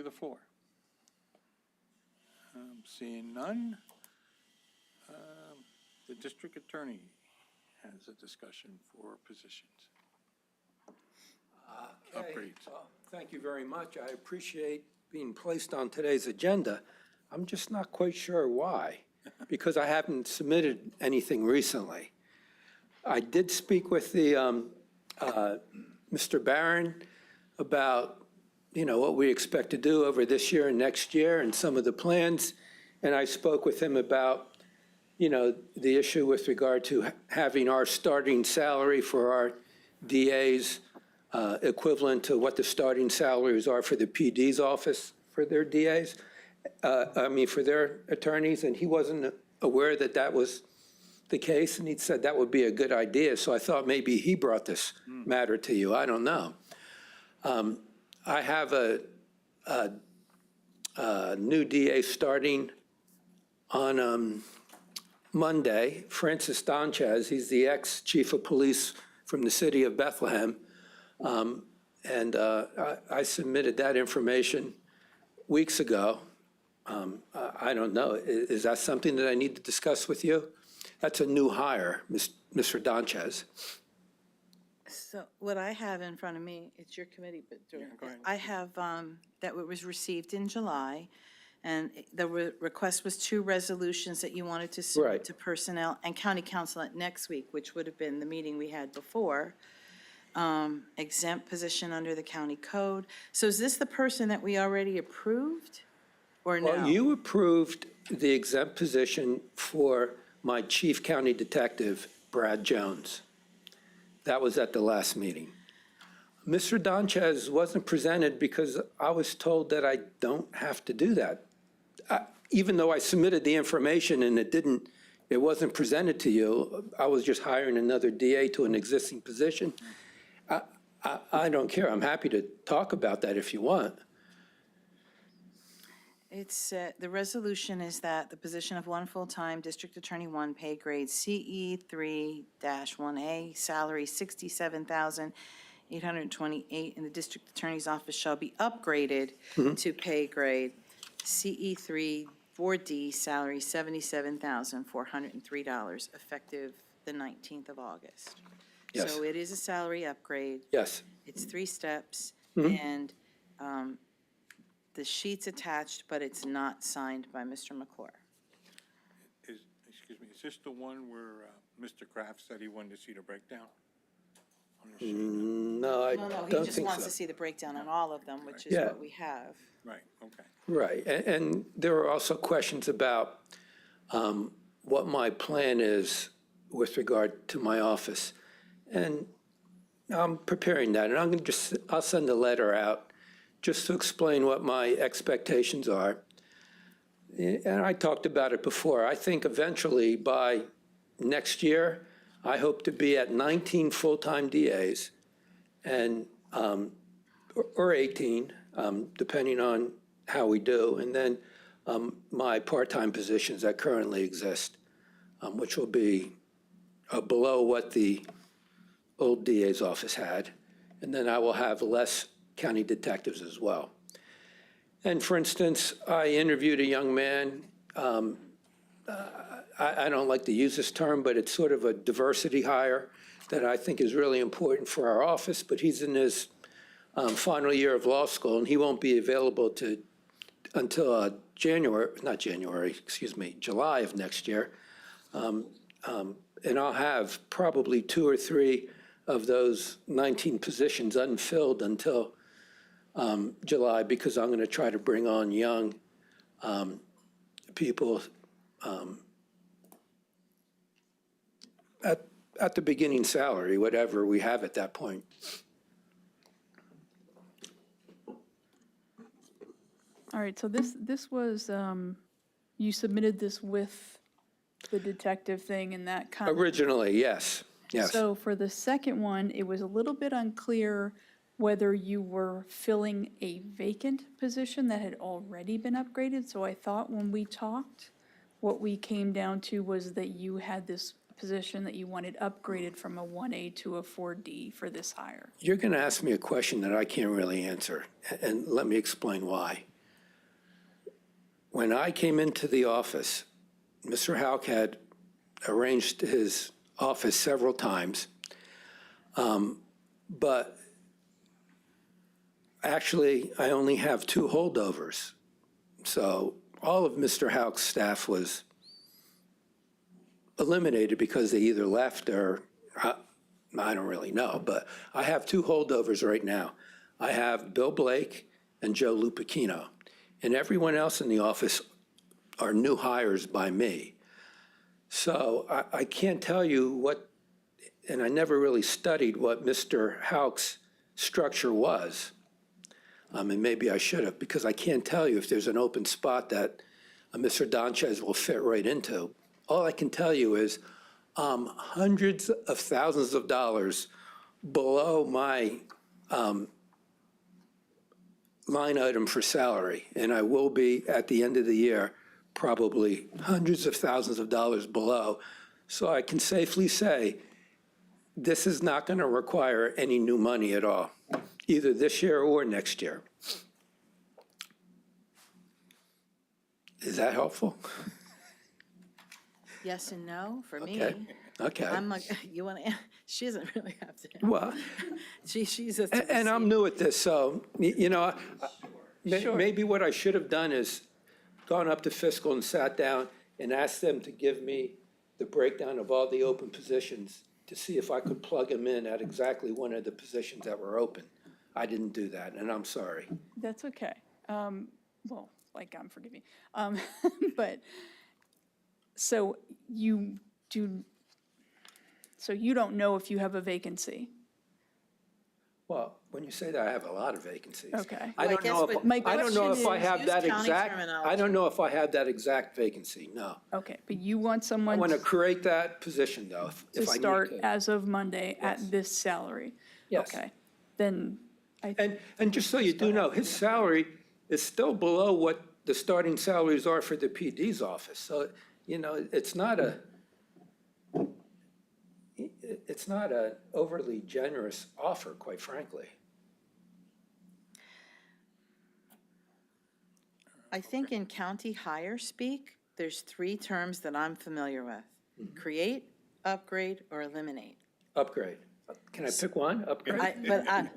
the floor? Seeing none, the district attorney has a discussion for positions. Okay. Upgrades. Thank you very much. I appreciate being placed on today's agenda. I'm just not quite sure why, because I haven't submitted anything recently. I did speak with the Mr. Barron about, what we expect to do over this year and next year and some of the plans. And I spoke with him about, the issue with regard to having our starting salary for our DAs equivalent to what the starting salaries are for the PD's office for their DAs, for their attorneys. And he wasn't aware that that was the case, and he said that would be a good idea. So I thought maybe he brought this matter to you. I don't know. I have a new DA starting on Monday, Francis Donchez. He's the ex-chief of police from the city of Bethlehem. I submitted that information weeks ago. I don't know. Is that something that I need to discuss with you? That's a new hire, Mr. Donchez. So what I have in front of me, it's your committee, but Yeah, go ahead. I have that it was received in July, and the request was 2 resolutions that you wanted to submit Right. to personnel and county council at next week, which would have been the meeting we had before. Exempt position under the county code. So is this the person that we already approved, or no? Well, you approved the exempt position for my chief county detective, Brad Jones. That was at the last meeting. Mr. Donchez wasn't presented because I was told that I don't have to do that. Even though I submitted the information and it wasn't presented to you, I was just hiring another DA to an existing position. I don't care. I'm happy to talk about that if you want. It's, the resolution is that the position of 1 full-time District Attorney 1, pay grade CE 3-1A, salary $67,828 in the District Attorney's Office shall be upgraded to pay grade CE 3 4D, salary $77,403, effective the 19th of August. Yes. So it is a salary upgrade. Yes. It's 3 steps, and the sheet's attached, but it's not signed by Mr. McClure. Excuse me, is this the one where Mr. Kraft said he wanted to see the breakdown? On the sheet? No, I No, don't he just think wants so. to see the breakdown on all of them, which is Yeah. what we have. Right, okay. Right, and there were also questions about what my plan is with regard to my office. And I'm preparing that, and I'll send a letter out just to explain what my expectations are. And I talked about it before. I think eventually by next year, I hope to be at 19 full-time DAs and, or 18, depending on how we do. And then my part-time positions that currently exist, which will be below what the old DA's office had. And then I will have less county detectives as well. And for instance, I interviewed a young man. I don't like to use this term, but it's sort of a diversity hire that I think is really important for our office, but he's in his final year of law school, and he won't be available until July of next year. And I'll have probably 2 or 3 of those 19 positions unfilled until July, because I'm going to try to bring on young people at the beginning salary, whatever we have at that point. All right, so this was, you submitted this with the detective thing and that kind of. Originally, yes, yes. So for the second one, it was a little bit unclear whether you were filling a vacant position that had already been upgraded. So I thought when we talked, what we came down to was that you had this position that you wanted upgraded from a 1A to a 4D for this hire. You're going to ask me a question that I can't really answer, and let me explain why. when I came into the office, Mr. Hauk had arranged his office several times, but actually, I only have 2 holdovers. So all of Mr. Hauk's staff was eliminated because they either left or, I don't really know, but I have 2 holdovers right now. I have Bill Blake and Joe Lupacchino, and everyone else in the office are new hires by me. So I can't tell you what, and I never really studied what Mr. Hauk's structure was. And maybe I should have, because I can't tell you if there's an open spot that Mr. Donchez will fit right into. All I can tell you is hundreds of thousands of dollars below my line item for salary, and I will be at the end of the year probably hundreds of thousands of dollars below. So I can safely say this is not going to require any new money at all, either this year or next year. Is that helpful? Yes and no for me. Okay, okay. I'm like, you want to, she doesn't really have to. Well, She's a. and I'm new at this, so, you know, Sure. maybe what I should have done is gone up to fiscal and sat down and asked them to give me the breakdown of all the open positions to see if I could plug them in at exactly one of the positions that were open. I didn't do that, and I'm sorry. That's okay. Well, like, I'm forgiving. But, so you don't know if you have a vacancy? Well, when you say that, I have a lot of vacancies. Okay. I Well, I don't guess know what- if, My I don't know if question I is- have that Use county exact, I terminology. don't know if I have that exact vacancy, no. Okay, but you want I someone want to create that position, though, to if I need start to. as of Monday Yes. at this salary? Yes. Okay, then And just so you do know, his salary is still below what the starting salaries are for the PD's office. So, you know, it's not a overly generous offer, quite frankly. I think in county hire speak, there's 3 terms that I'm familiar with. Mm-hmm. Create, upgrade, or eliminate. Upgrade. Can I pick one? Upgrade?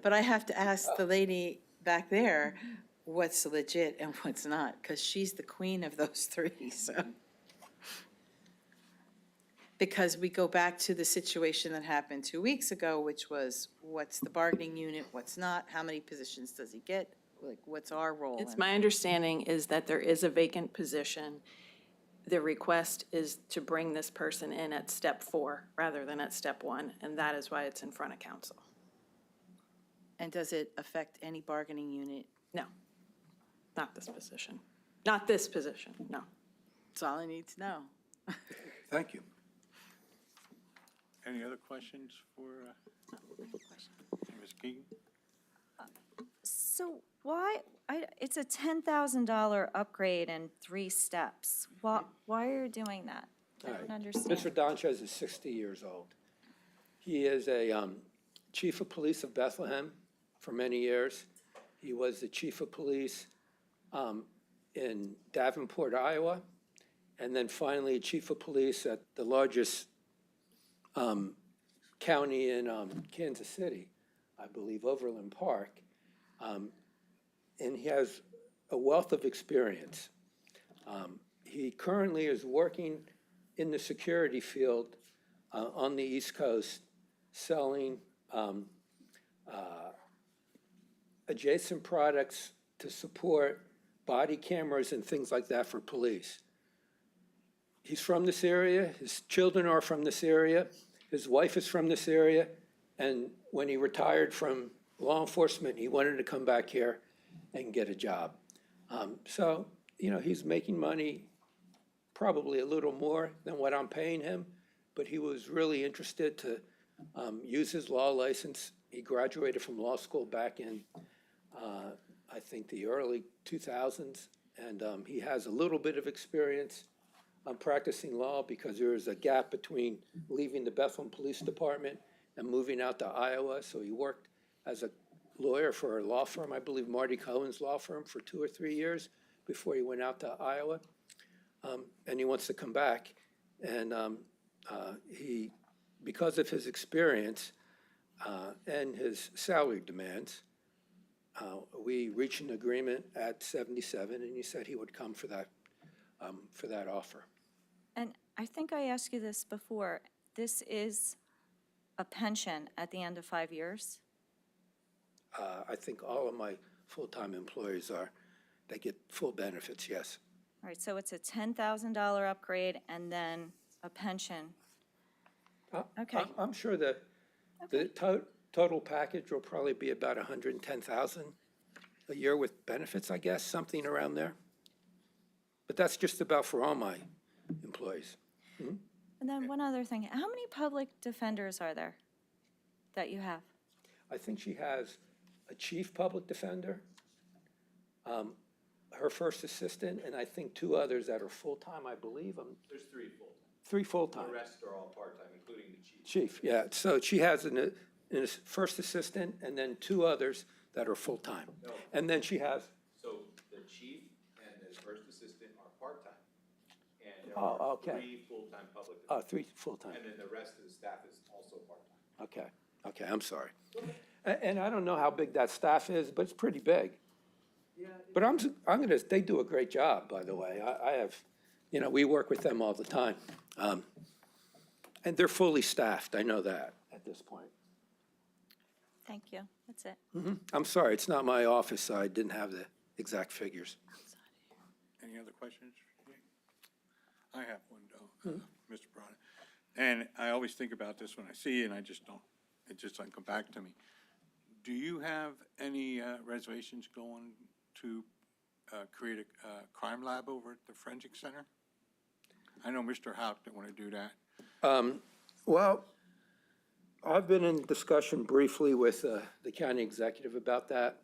But I have to ask the lady back there what's legit and what's not, because she's the queen of those 3, so. Because we go back to the situation that happened 2 weeks ago, which was what's the bargaining unit, what's not, how many positions does he get? Like, what's our role? It's in my understanding is that there is a vacant position. The request is to bring this person in at step 4 rather than at step 1, and that is why it's in front of council. And does it affect any bargaining unit? No, not this position. Not this position, no. That's all I need to know. Thank you. Any other questions for Ms. Keegan? So it's a $10,000 upgrade in 3 steps. Why are you doing that? I All don't right. understand. Mr. Donchez is 60 years old. He is a chief of police of Bethlehem for many years. He was the chief of police in Davenport, Iowa, and then finally chief of police at the largest county in Kansas City, I believe, Overland Park. And he has a wealth of experience. He currently is working in the security field on the East Coast, selling adjacent products to support body cameras and things like that for police. He's from this area, his children are from this area, his wife is from this area, and when he retired from law enforcement, he wanted to come back here and get a job. So, you know, he's making money, probably a little more than what I'm paying him, but he was really interested to use his law license. He graduated from law school back in, I think, the early 2000s, and he has a little bit of experience practicing law because there is a gap between leaving the Bethlehem Police Department and moving out to Iowa. So he worked as a lawyer for a law firm, I believe Marty Cohen's law firm, for 2 or 3 years before he went out to Iowa. And he wants to come back. And he, because of his experience and his salary demands, we reached an agreement at 77, and he said he would come for that offer. And I think I asked you this before. This is a pension at the end of 5 years? I think all of my full-time employees they get full benefits, yes. All right, so it's a $10,000 upgrade and then a pension. Okay. I'm sure the total package will probably be about 110,000 a year with benefits, I guess, something around there. But that's just about for all my employees. And then one other thing, how many public defenders are there that you have? I think she has a chief public defender, her first assistant, and I think 2 others that are full-time, I believe. There's 3 full-time. 3 full-time. The rest are all part-time, including the chief. Chief, yeah. So she has a first assistant and then 2 others that are full-time. No. And then she has, So the chief and his first assistant are part-time. And there Oh, are okay. 3 full-time public defenders. 3 full-time. And then the rest of the staff is also part-time. Okay, I'm sorry. And I don't know how big that staff is, but it's pretty big. But they do a great job, by the way. I have, we work with them all the time. And they're fully staffed, I know that at this point. Thank you, that's it. I'm sorry, it's not my office, so I didn't have the exact figures. Any other questions? I have one, though, Mr. Brada. And I always think about this when I see it, and it just doesn't come back to me. Do you have any reservations going to create a crime lab over at the Forensic Center? I know Mr. Houck didn't want to do that. Well, I've been in discussion briefly with the county executive about that.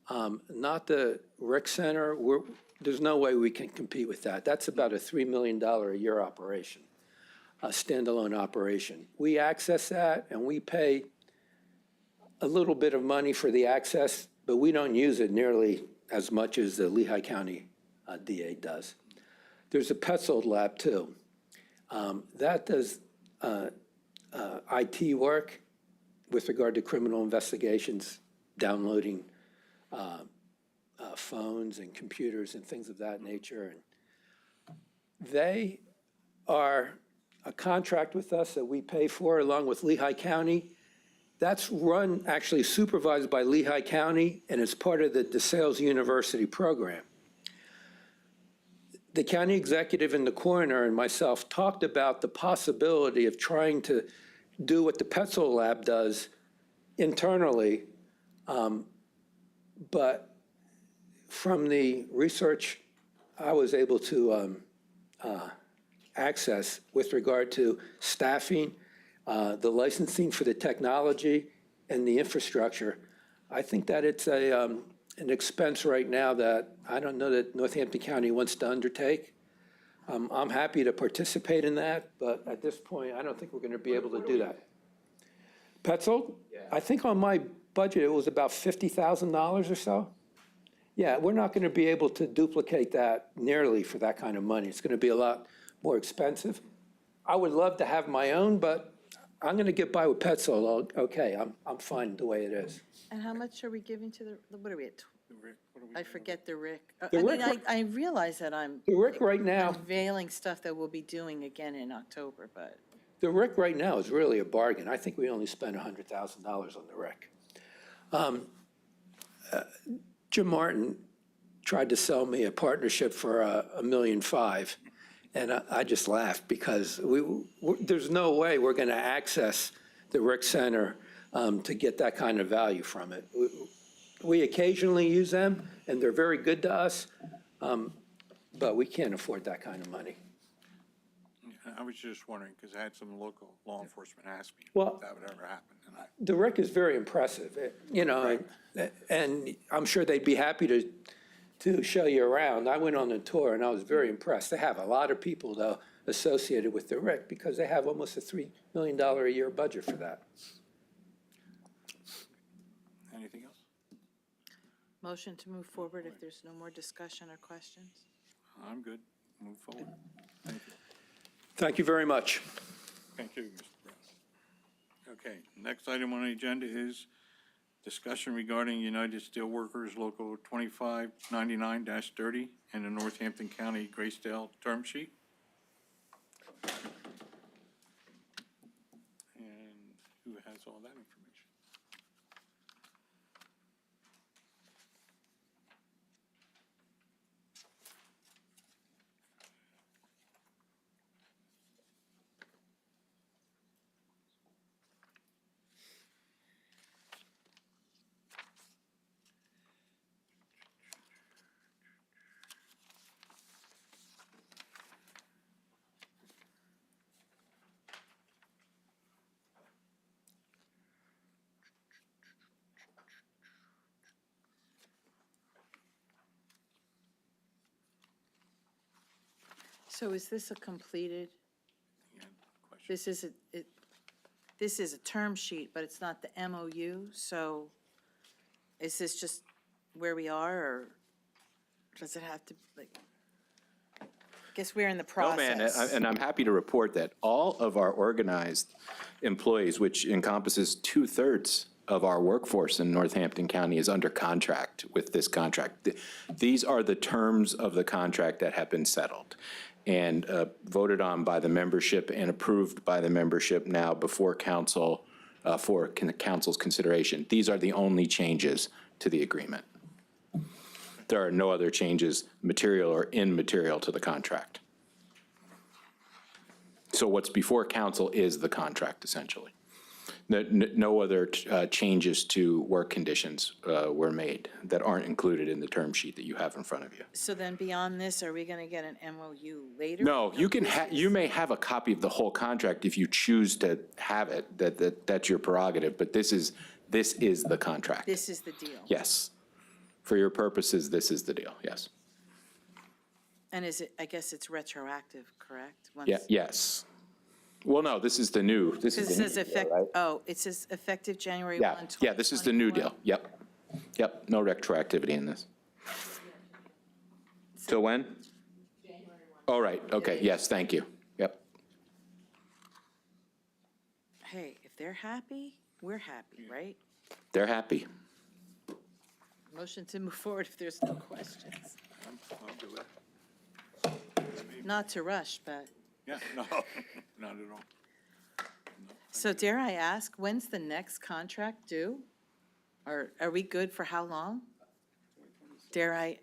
Not the rec center, there's no way we can compete with that. That's about a $3 million a year operation, a standalone operation. We access that and we pay a little bit of money for the access, but we don't use it nearly as much as the Lehigh County DA does. There's a Petzold lab too. That does IT work with regard to criminal investigations, downloading phones and computers and things of that nature. And they are a contract with us that we pay for along with Lehigh County. That's run, actually supervised by Lehigh County, and it's part of the DeSales University program. The county executive and the coroner and myself talked about the possibility of trying to do what the Petzold lab does internally, but from the research I was able to access with regard to staffing, the licensing for the technology and the infrastructure, I think that it's an expense right now that I don't know that Northampton County wants to undertake. I'm happy to participate in that, but at this point, I don't think we're going to be able to do that. Petzold? Yeah. I think on my budget, it was about $50,000 or so. Yeah, we're not going to be able to duplicate that nearly for that kind of money. It's going to be a lot more expensive. I would love to have my own, but I'm going to get by with Petzold. Okay, I'm fine the way it is. And how much are we giving to what are we at? The Rick, what are we I doing? forget the Rick. The I mean, Rick- I realize that I'm The RIC right now, unveiling stuff that we'll be doing again in October, but the RIC right now is really a bargain. I think we only spent $100,000 on the RIC. Jim Martin tried to sell me a partnership for $1.5 million, and I just laughed because there's no way we're going to access the RIC Center to get that kind of value from it. We occasionally use them, and they're very good to us, but we can't afford that kind of money. Yeah, I was just wondering, because I had some local law enforcement ask me Well- if that would ever happen, and The RIC is very impressive, and I'm sure they'd be happy to show you around. I went on the tour and I was very impressed. They have a lot of people, though, associated with the RIC because they have almost a $3 million a year budget for that. anything else? Motion to move forward if there's no more discussion or questions. I'm good. Move forward. Thank you. Thank you very much. Thank you, Mr. Brown. Okay, next item on the agenda is discussion regarding United Steelworkers Local 2599-30 and the Northampton County Graysdale term sheet. And who has all that information? So is this a completed, Yeah, question. this is a term sheet, but it's not the MOU, so is this just where we are, or does it have to, like, I guess we're in the No, process. man, and I'm happy to report that all of our organized employees, which encompasses 2/3 of our workforce in Northampton County, is under contract with this contract. These are the terms of the contract that have been settled and voted on by the membership and approved by the membership now before council, for council's consideration. These are the only changes to the agreement. There are no other changes, material or immaterial, to the contract. So what's before council is the contract, essentially. No other changes to work conditions were made that aren't included in the term sheet that you have in front of you. So then beyond this, are we gonna get an MOU later? No, you can you may have a copy of the whole contract if you choose to have it, that's your prerogative, but this is the contract. This is the deal? Yes. For your purposes, this is the deal, yes. And is it, I guess it's retroactive, correct? Yeah, yes. Well, no, this is the new, this Because is it the says new deal, effect, right? oh, it says effective January 1, Yeah, 2021. yeah, this is the new deal, yep. Yep, no retroactivity in this. So when? All right, okay, yes, thank you, yep. Hey, if they're happy, we're happy, right? They're happy. Motion to move forward if there's no questions. I'll do it. Not to rush, but, Yeah, no, not at all. so dare I ask, when's the next contract due? Or are we good for how long? Dare I?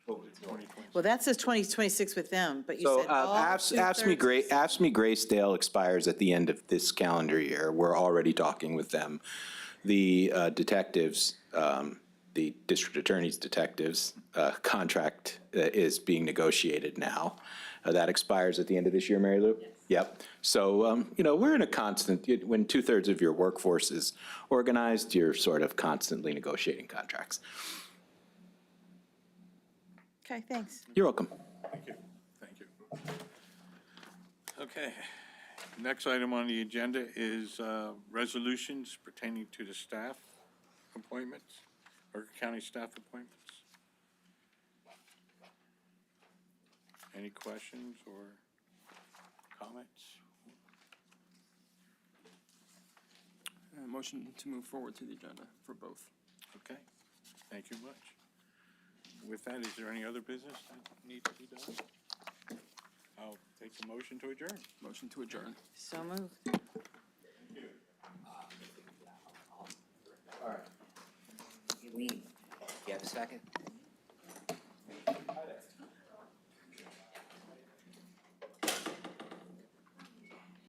Well, that says 2026 with them, but you So said all AFSCME Graysdale expires at the end of this calendar year. We're already talking with them. The detectives, the district attorney's detectives contract is being negotiated now. That expires at the end of this year, Mary Lou? Yep. So, we're in a constant, when 2/3 of your workforce is organized, you're sort of constantly negotiating contracts. Okay, thanks. You're welcome. Thank you, thank you. Okay, next item on the agenda is resolutions pertaining to the staff appointments, or county staff appointments. Any questions or comments? Motion to move forward to the agenda for both. Okay, thank you much. With that, is there any other business that needs to be done? I'll take the motion to adjourn. Motion to adjourn. So moved. You have a second?